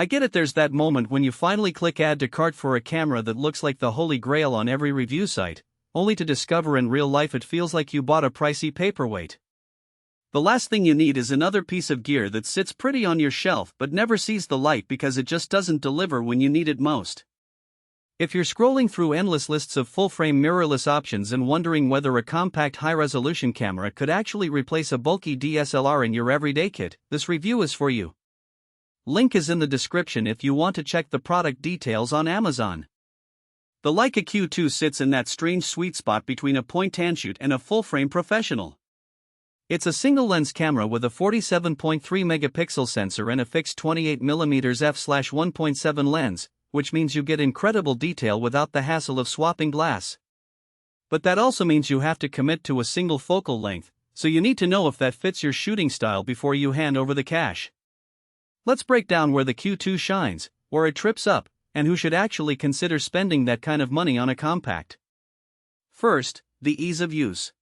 I get it, there's that moment when you finally click add to cart for a camera that looks like the holy grail on every review site, only to discover in real life it feels like you bought a pricey paperweight. The last thing you need is another piece of gear that sits pretty on your shelf but never sees the light because it just doesn't deliver when you need it most. If you're scrolling through endless lists of full-frame mirrorless options and wondering whether a compact high-resolution camera could actually replace a bulky DSLR in your everyday kit, this review is for you. Link is in the description if you want to check the product details on Amazon. The Leica Q2 sits in that strange sweet spot between a point-and-shoot and a full-frame professional. It's a single-lens camera with a 47.3-megapixel sensor and a fixed 28mm f/1.7 lens, which means you get incredible detail without the hassle of swapping glass. But that also means you have to commit to a single focal length, so you need to know if that fits your shooting style before you hand over the cash. Let's break down where the Q2 shines, where it trips up, and who should actually consider spending that kind of money on a compact. First, the ease of use.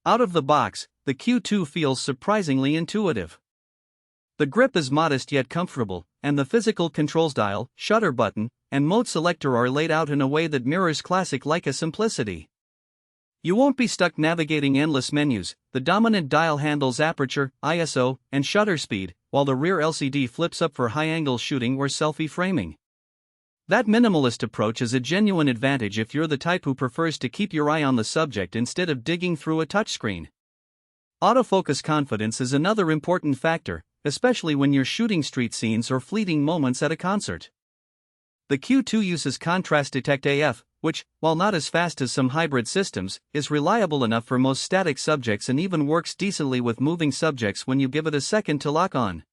Out of the box, the Q2 feels surprisingly intuitive. The grip is modest yet comfortable, and the physical controls dial, shutter button, and mode selector are laid out in a way that mirrors classic Leica simplicity. You won't be stuck navigating endless menus. The dominant dial handles aperture, ISO, and shutter speed, while the rear LCD flips up for high-angle shooting or selfie framing. That minimalist approach is a genuine advantage if you're the type who prefers to keep your eye on the subject instead of digging through a touchscreen. Autofocus confidence is another important factor, especially when you're shooting street scenes or fleeting moments at a concert. The Q2 uses Contrast Detect AF, which, while not as fast as some hybrid systems, is reliable enough for most static subjects and even works decently with moving subjects when you give it a second to lock on.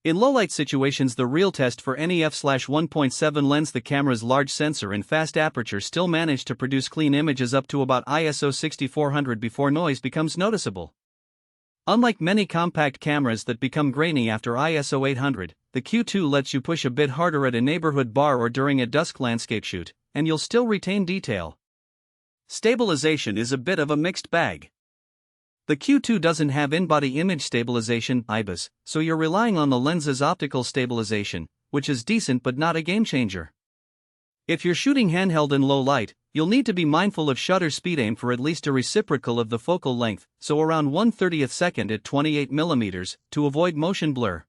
In low-light situations, the real test for any f/1.7 lens, the camera's large sensor and fast aperture still manage to produce clean images up to about ISO 6400 before noise becomes noticeable. Unlike many compact cameras that become grainy after ISO 800, the Q2 lets you push a bit harder at a neighborhood bar or during a dusk landscape shoot, and you'll still retain detail. Stabilization is a bit of a mixed bag. The Q2 doesn't have in-body image stabilization (IBIS), so you're relying on the lens's optical stabilization, which is decent but not a game-changer. If you're shooting handheld in low light, you'll need to be mindful of shutter speed. Aim for at least a reciprocal of the focal length, so around 1/30th second at 28mm, to avoid motion blur.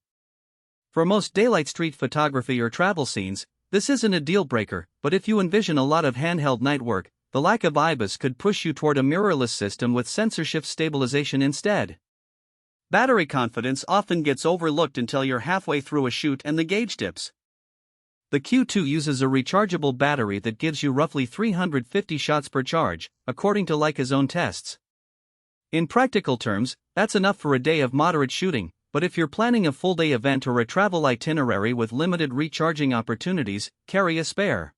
For most daylight street photography or travel scenes, this isn't a deal-breaker, but if you envision a lot of handheld night work, the lack of IBIS could push you toward a mirrorless system with sensor shift stabilization instead. Battery confidence often gets overlooked until you're halfway through a shoot and the gauge dips. The Q2 uses a rechargeable battery that gives you roughly 350 shots per charge, according to Leica's own tests. In practical terms, that's enough for a day of moderate shooting, but if you're planning a full-day event or a travel itinerary with limited recharging opportunities, carry a spare.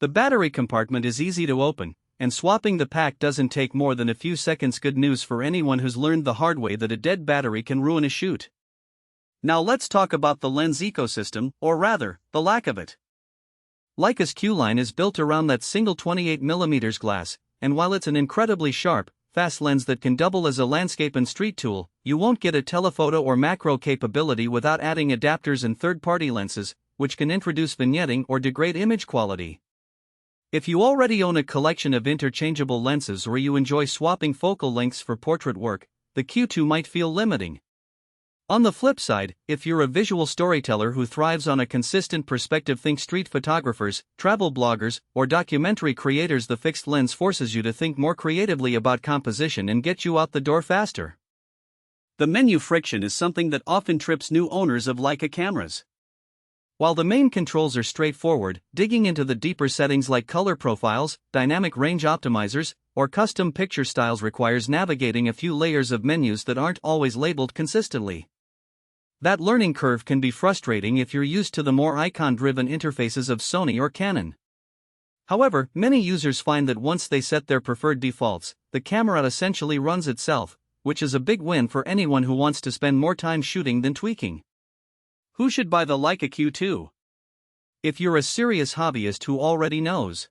The battery compartment is easy to open, and swapping the pack doesn't take more than a few seconds. Good news for anyone who's learned the hard way that a dead battery can ruin a shoot. Now let's talk about the lens ecosystem, or rather, the lack of it. Leica's Q-line is built around that single 28mm glass, and while it's an incredibly sharp, fast lens that can double as a landscape and street tool, you won't get a telephoto or macro capability without adding adapters and third-party lenses, which can introduce vignetting or degrade image quality. If you already own a collection of interchangeable lenses or you enjoy swapping focal lengths for portrait work, the Q2 might feel limiting. On the flip side, if you're a visual storyteller who thrives on a consistent perspective, think street photographers, travel bloggers, or documentary creators, the fixed lens forces you to think more creatively about composition and get you out the door faster. The menu friction is something that often trips new owners of Leica cameras. While the main controls are straightforward, digging into the deeper settings like color profiles, dynamic range optimizers, or custom picture styles requires navigating a few layers of menus that aren't always labeled consistently. That learning curve can be frustrating if you're used to the more icon-driven interfaces of Sony or Canon. However, many users find that once they set their preferred defaults, the camera essentially runs itself, which is a big win for anyone who wants to spend more time shooting than tweaking. Who should buy the Leica Q2? If you're a serious hobbyist who already knows